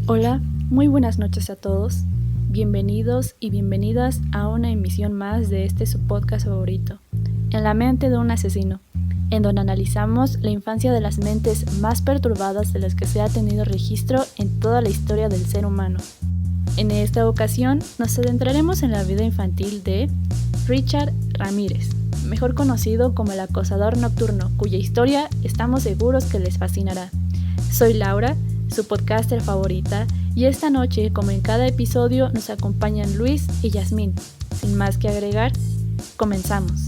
Hola, muy buenas noches a todos. Bienvenidos y bienvenidas a una emisión más de su podcast favorito, En la mente de un asesino, en donde analizamos la infancia de las mentes más perturbadas de las que se ha tenido registro en toda la historia del ser humano. En esta ocasión nos adentraremos en la vida infantil de Richard Ramírez, mejor conocido como el acosador nocturno, cuya historia estamos seguros que les fascinará. Soy Laura, su podcaster favorita, y esta noche, como en cada episodio, nos acompañan Luis y Yasmín. Sin más que agregar, comenzamos.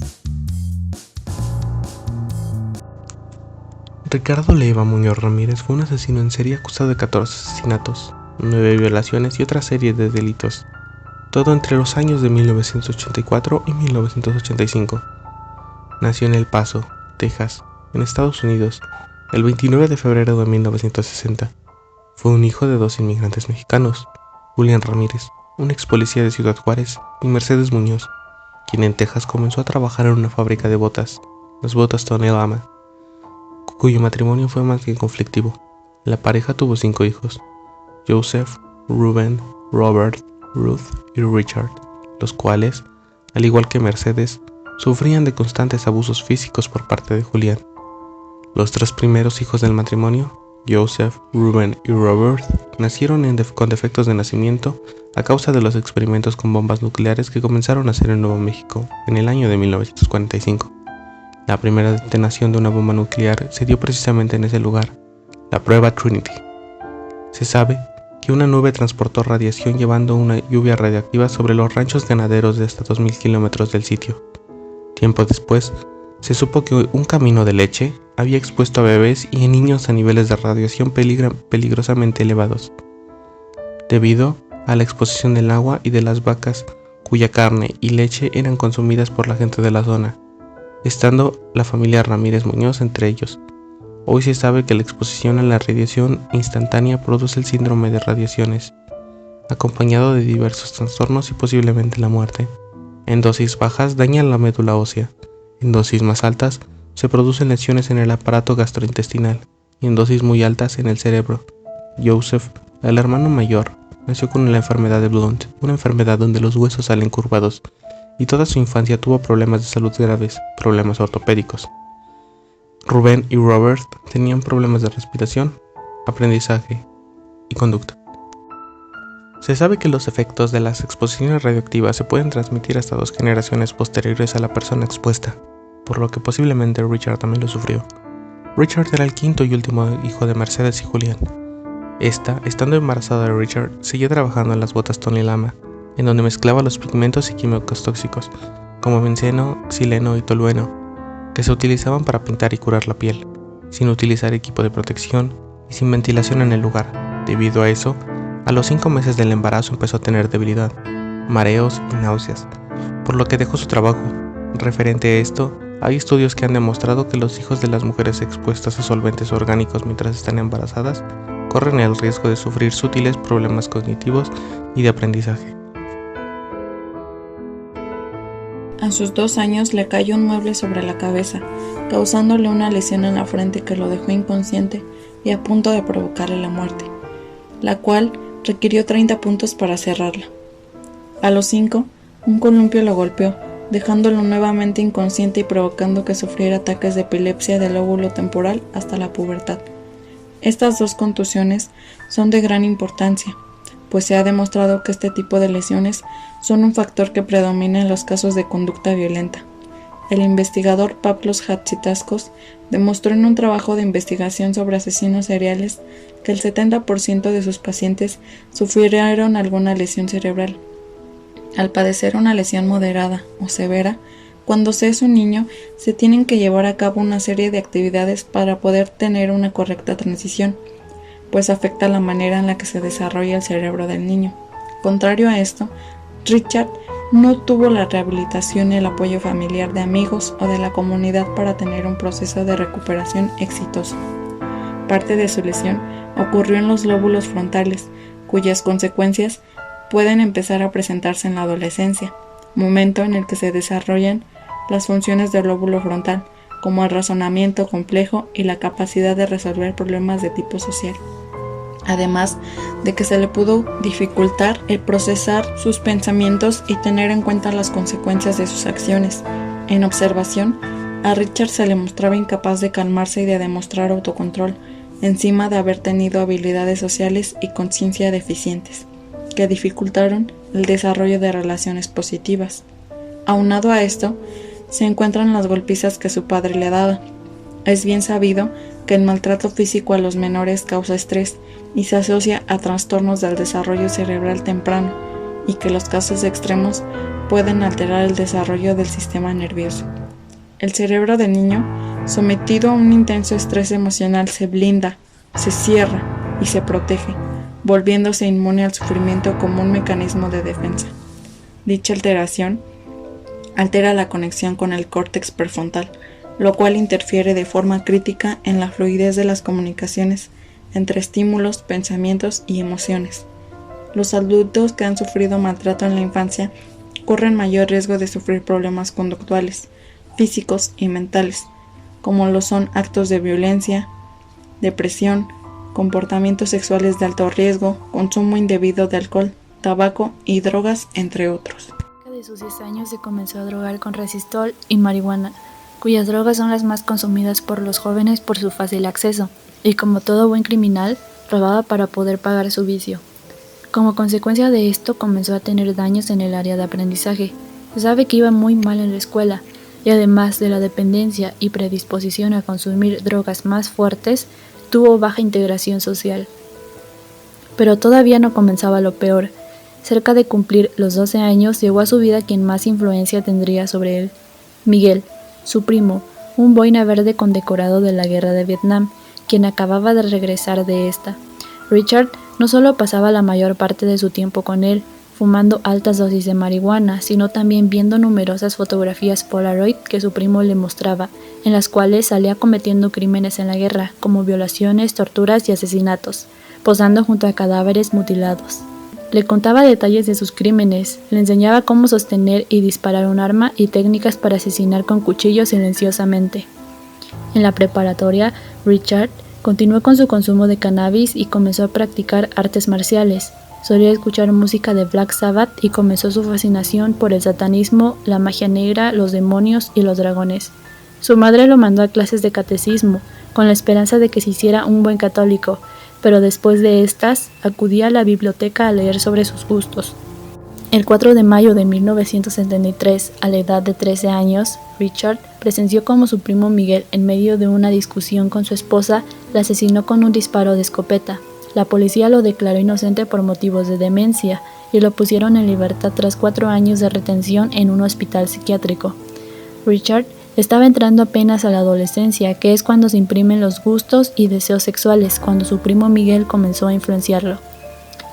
Ricardo Leiva Muñoz Ramírez fue un asesino en serie acusado de 14 asesinatos, 9 violaciones y otra serie de delitos, todo entre los años de 1984 y 1985. Nació en El Paso, Texas, en Estados Unidos, el 29 de febrero de 1960. Fue un hijo de dos inmigrantes mexicanos, Julián Ramírez, un ex policía de Ciudad Juárez, y Mercedes Muñoz, quien en Texas comenzó a trabajar en una fábrica de botas, las botas Tony Lama, cuyo matrimonio fue más bien conflictivo. La pareja tuvo 5 hijos: Joseph, Ruben, Robert, Ruth y Richard, los cuales, al igual que Mercedes, sufrían de constantes abusos físicos por parte de Julián. Los 3 primeros hijos del matrimonio, Joseph, Ruben y Robert, nacieron con defectos de nacimiento a causa de los experimentos con bombas nucleares que comenzaron a hacer en Nuevo México en el año de 1945. La primera detonación de una bomba nuclear se dio precisamente en ese lugar, la prueba Trinity. Se sabe que una nube transportó radiación llevando una lluvia radiactiva sobre los ranchos ganaderos de hasta 2000 kilómetros del sitio. Tiempo después, se supo que un camino de leche había expuesto a bebés y niños a niveles de radiación peligrosamente elevados, debido a la exposición del agua y de las vacas cuya carne y leche eran consumidas por la gente de la zona, estando la familia Ramírez Muñoz entre ellos. Hoy se sabe que la exposición a la radiación instantánea produce el síndrome de radiaciones, acompañado de diversos trastornos y posiblemente la muerte. En dosis bajas dañan la médula ósea, en dosis más altas se producen lesiones en el aparato gastrointestinal y en dosis muy altas en el cerebro. Joseph, el hermano mayor, nació con la enfermedad de Blount, una enfermedad donde los huesos salen curvados, y toda su infancia tuvo problemas de salud graves, problemas ortopédicos. Ruben y Robert tenían problemas de respiración, aprendizaje y conducta. Se sabe que los efectos de las exposiciones radioactivas se pueden transmitir hasta 2 generaciones posteriores a la persona expuesta, por lo que posiblemente Richard también lo sufrió. Richard era el quinto y último hijo de Mercedes y Julián. Esta, estando embarazada de Richard, seguía trabajando en las botas Tony Lama, en donde mezclaba los pigmentos y químicos tóxicos, como benceno, xileno y tolueno, que se utilizaban para pintar y curar la piel, sin utilizar equipo de protección y sin ventilación en el lugar. Debido a eso, a los 5 meses del embarazo empezó a tener debilidad, mareos y náuseas, por lo que dejó su trabajo. Referente a esto, hay estudios que han demostrado que los hijos de las mujeres expuestas a solventes orgánicos mientras están embarazadas corren el riesgo de sufrir sutiles problemas cognitivos y de aprendizaje. A sus 2 años le cayó un mueble sobre la cabeza, causándole una lesión en la frente que lo dejó inconsciente y a punto de provocarle la muerte, la cual requirió 30 puntos para cerrarla. A los 5, un columpio lo golpeó, dejándolo nuevamente inconsciente y provocando que sufriera ataques de epilepsia del lóbulo temporal hasta la pubertad. Estas 2 contusiones son de gran importancia, pues se ha demostrado que este tipo de lesiones son un factor que predomina en los casos de conducta violenta. El investigador Pavlos Hatzidakos demostró en un trabajo de investigación sobre asesinos seriales que el 70% de sus pacientes sufrieron alguna lesión cerebral. Al padecer una lesión moderada o severa, cuando se es un niño, se tienen que llevar a cabo una serie de actividades para poder tener una correcta transición, pues afecta la manera en la que se desarrolla el cerebro del niño. Contrario a esto, Richard no tuvo la rehabilitación y el apoyo familiar de amigos o de la comunidad para tener un proceso de recuperación exitoso. Parte de su lesión ocurrió en los lóbulos frontales, cuyas consecuencias pueden empezar a presentarse en la adolescencia, momento en el que se desarrollan las funciones del lóbulo frontal, como el razonamiento complejo y la capacidad de resolver problemas de tipo social. además de que se le pudo dificultar el procesar sus pensamientos y tener en cuenta las consecuencias de sus acciones. En observación, a Richard se le mostraba incapaz de calmarse y de demostrar autocontrol, encima de haber tenido habilidades sociales y conciencia deficientes, que dificultaron el desarrollo de relaciones positivas. Aunado a esto, se encuentran las golpizas que su padre le daba. Es bien sabido que el maltrato físico a los menores causa estrés y se asocia a trastornos del desarrollo cerebral temprano, y que los casos extremos pueden alterar el desarrollo del sistema nervioso. El cerebro del niño, sometido a un intenso estrés emocional, se blinda, se cierra y se protege, volviéndose inmune al sufrimiento como un mecanismo de defensa. Dicha alteración altera la conexión con el córtex prefrontal, lo cual interfiere de forma crítica en la fluidez de las comunicaciones entre estímulos, pensamientos y emociones. Los adultos que han sufrido maltrato en la infancia corren mayor riesgo de sufrir problemas conductuales, físicos y mentales, como lo son actos de violencia, depresión, comportamientos sexuales de alto riesgo, consumo indebido de alcohol, tabaco y drogas, entre otros. De sus 10 años se comenzó a drogar con resistol y marihuana, cuyas drogas son las más consumidas por los jóvenes por su fácil acceso, y como todo buen criminal, robaba para poder pagar su vicio. Como consecuencia de esto, comenzó a tener daños en el área de aprendizaje. Se sabe que iba muy mal en la escuela, y además de la dependencia y predisposición a consumir drogas más fuertes, tuvo baja integración social. Pero todavía no comenzaba lo peor. Cerca de cumplir los 12 años, llegó a su vida quien más influencia tendría sobre él: Miguel, su primo, un boina verde condecorado de la guerra de Vietnam, quien acababa de regresar de esta. Richard no solo pasaba la mayor parte de su tiempo con él, fumando altas dosis de marihuana, sino también viendo numerosas fotografías Polaroid que su primo le mostraba, en las cuales salía cometiendo crímenes en la guerra, como violaciones, torturas y asesinatos, posando junto a cadáveres mutilados. Le contaba detalles de sus crímenes, le enseñaba cómo sostener y disparar un arma y técnicas para asesinar con cuchillo silenciosamente. En la preparatoria, Richard continuó con su consumo de cannabis y comenzó a practicar artes marciales. Solía escuchar música de Black Sabbath y comenzó su fascinación por el satanismo, la magia negra, los demonios y los dragones. Su madre lo mandó a clases de catecismo, con la esperanza de que se hiciera un buen católico, pero después de estas, acudía a la biblioteca a leer sobre sus gustos. El 4 de mayo de 1973, a la edad de 13 años, Richard presenció cómo su primo Miguel, en medio de una discusión con su esposa, la asesinó con un disparo de escopeta. La policía lo declaró inocente por motivos de demencia y lo pusieron en libertad tras 4 años de retención en un hospital psiquiátrico. Richard estaba entrando apenas a la adolescencia, que es cuando se imprimen los gustos y deseos sexuales, cuando su primo Miguel comenzó a influenciarlo.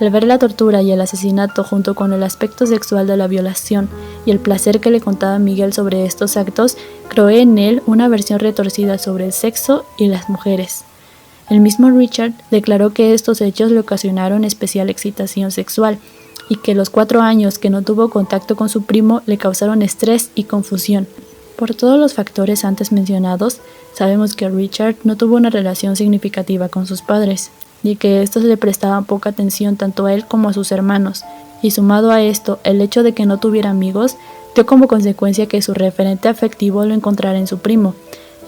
Al ver la tortura y el asesinato junto con el aspecto sexual de la violación y el placer que le contaba Miguel sobre estos actos, creó en él una versión retorcida sobre el sexo y las mujeres. El mismo Richard declaró que estos hechos le ocasionaron especial excitación sexual y que los 4 años que no tuvo contacto con su primo le causaron estrés y confusión. Por todos los factores antes mencionados, sabemos que Richard no tuvo una relación significativa con sus padres, y que estos le prestaban poca atención tanto a él como a sus hermanos, y sumado a esto, el hecho de que no tuviera amigos, dio como consecuencia que su referente afectivo lo encontrara en su primo.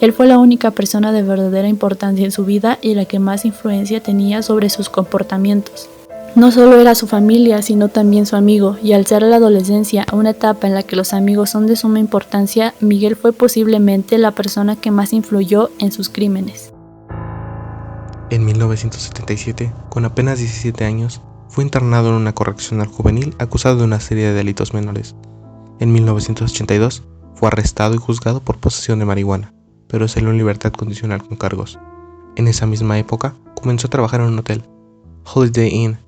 Él fue la única persona de verdadera importancia en su vida y la que más influencia tenía sobre sus comportamientos. No solo era su familia, sino también su amigo, y al ser la adolescencia una etapa en la que los amigos son de suma importancia, Miguel fue posiblemente la persona que más influyó en sus crímenes. En 1977, con apenas 17 años, fue internado en una correccional juvenil acusado de una serie de delitos menores. En 1982, fue arrestado y juzgado por posesión de marihuana, pero salió en libertad condicional con cargos. En esa misma época, comenzó a trabajar en un hotel, Holiday Inn,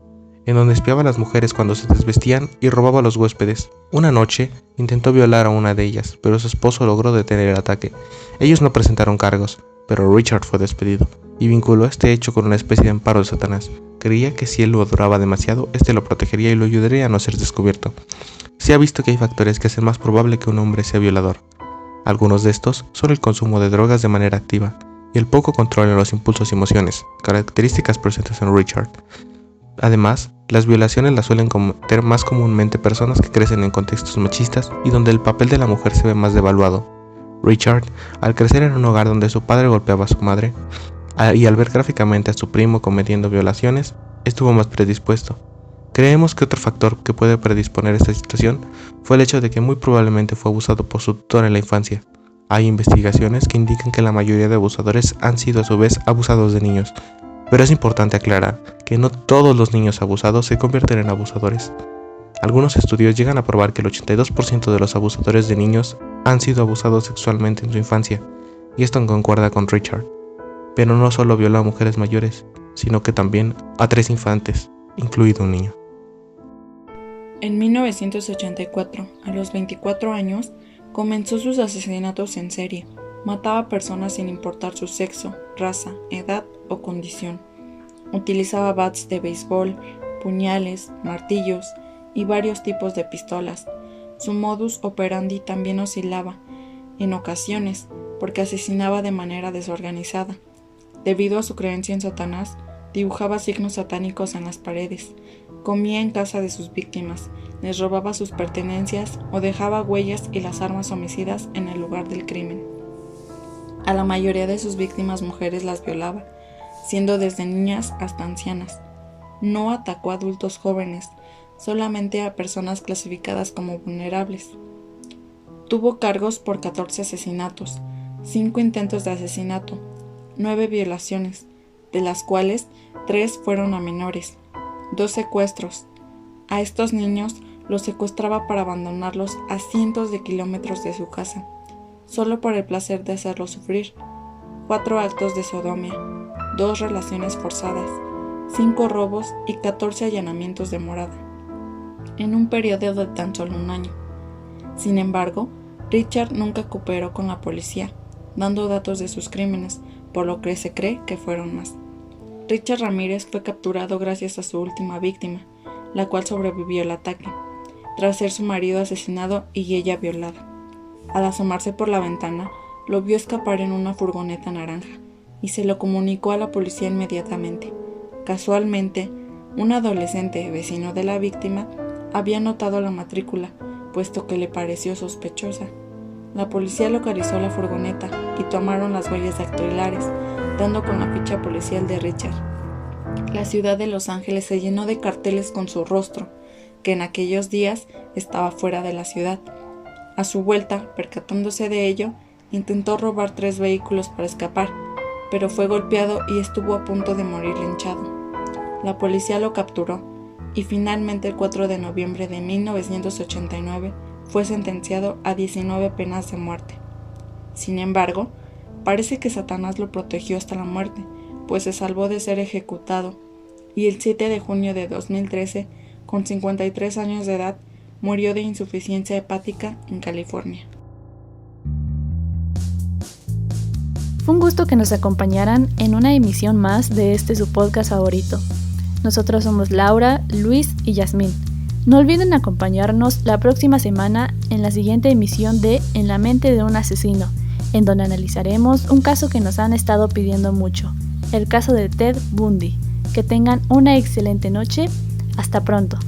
en donde espiaba a las mujeres cuando se desvestían y robaba a los huéspedes. Una noche, intentó violar a una de ellas, pero su esposo logró detener el ataque. Ellos no presentaron cargos, pero Richard fue despedido, y vinculó este hecho con una especie de amparo de Satanás. Creía que si él lo adoraba demasiado, este lo protegería y lo ayudaría a no ser descubierto. Se ha visto que hay factores que hacen más probable que un hombre sea violador. Algunos de estos son el consumo de drogas de manera activa, y el poco control en los impulsos y emociones, características presentes en Richard. Además, las violaciones las suelen cometer más comúnmente personas que crecen en contextos machistas y donde el papel de la mujer se ve más devaluado. Richard, al crecer en un hogar donde su padre golpeaba a su madre, y al ver gráficamente a su primo cometiendo violaciones, estuvo más predispuesto. Creemos que otro factor que puede predisponer esta situación fue el hecho de que muy probablemente fue abusado por su tutor en la infancia. Hay investigaciones que indican que la mayoría de abusadores han sido a su vez abusados de niños, pero es importante aclarar que no todos los niños abusados se convierten en abusadores. Algunos estudios llegan a probar que el 82% de los abusadores de niños han sido abusados sexualmente en su infancia, y esto concuerda con Richard. Pero no solo violó a mujeres mayores, sino que también a 3 infantes, incluido un niño. En 1984, a los 24 años, comenzó sus asesinatos en serie. Mataba a personas sin importar su sexo, raza, edad o condición. Utilizaba bats de béisbol, puñales, martillos y varios tipos de pistolas. Su modus operandi también oscilaba, en ocasiones, porque asesinaba de manera desorganizada. Debido a su creencia en Satanás, dibujaba signos satánicos en las paredes, comía en casa de sus víctimas, les robaba sus pertenencias o dejaba huellas y las armas homicidas en el lugar del crimen. A la mayoría de sus víctimas mujeres las violaba, siendo desde niñas hasta ancianas. No atacó a adultos jóvenes, solamente a personas clasificadas como vulnerables. Tuvo cargos por 14 asesinatos, 5 intentos de asesinato, 9 violaciones, de las cuales 3 fueron a menores, 2 secuestros. A estos niños los secuestraba para abandonarlos a cientos de kilómetros de su casa, solo por el placer de hacerlos sufrir. 4 actos de sodomía, 2 relaciones forzadas, 5 robos y 14 allanamientos de morada, en un periodo de tan solo un año. Sin embargo, Richard nunca cooperó con la policía, dando datos de sus crímenes, por lo que se cree que fueron más. Richard Ramírez fue capturado gracias a su última víctima, la cual sobrevivió al ataque, tras ser su marido asesinado y ella violada. Al asomarse por la ventana, lo vio escapar en una furgoneta naranja y se lo comunicó a la policía inmediatamente. Casualmente, un adolescente vecino de la víctima había notado la matrícula, puesto que le pareció sospechosa. La policía localizó la furgoneta y tomaron las huellas dactilares, dando con la ficha policial de Richard. La ciudad de Los Ángeles se llenó de carteles con su rostro, que en aquellos días estaba fuera de la ciudad. A su vuelta, percatándose de ello, intentó robar 3 vehículos para escapar, pero fue golpeado y estuvo a punto de morir linchado. La policía lo capturó y finalmente el 4 de noviembre de 1989 fue sentenciado a 19 penas de muerte. Sin embargo, parece que Satanás lo protegió hasta la muerte, pues se salvó de ser ejecutado, y el 7 de junio de 2013, con 53 años de edad, murió de insuficiencia hepática en California. Fue un gusto que nos acompañaran en una emisión más de su podcast favorito. Nosotros somos Laura, Luis y Yasmín. No olviden acompañarnos la próxima semana en la siguiente emisión de En la mente de un asesino, en donde analizaremos un caso que nos han estado pidiendo mucho, el caso de Ted Bundy. Que tengan una excelente noche. Hasta pronto.